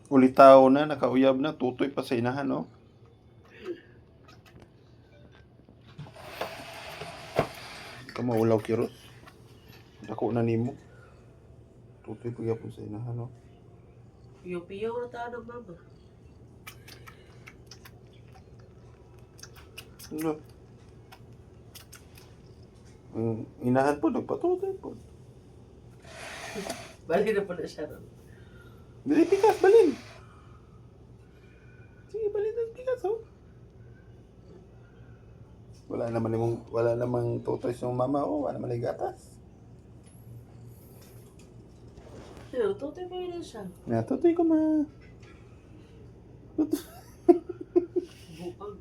Ulitaw na, nakauyab na, tutoy pa sa inahan, no? Ikaw maulaw, Kiros. Dako na nimo. Tutoy pa yapon sa inahan, no? Piyo-piyo na tayo mama. Ano? Ang inahan po, nagpatutoy po. Bali na po na siya ron. Dili pikas, balin. Sige, balin ang pikas, oh. Wala namang tutoy sa mama, oh. Wala naman gatas. Pero tutoy pa yun siya. Na, tutoy ko ma. Bukang.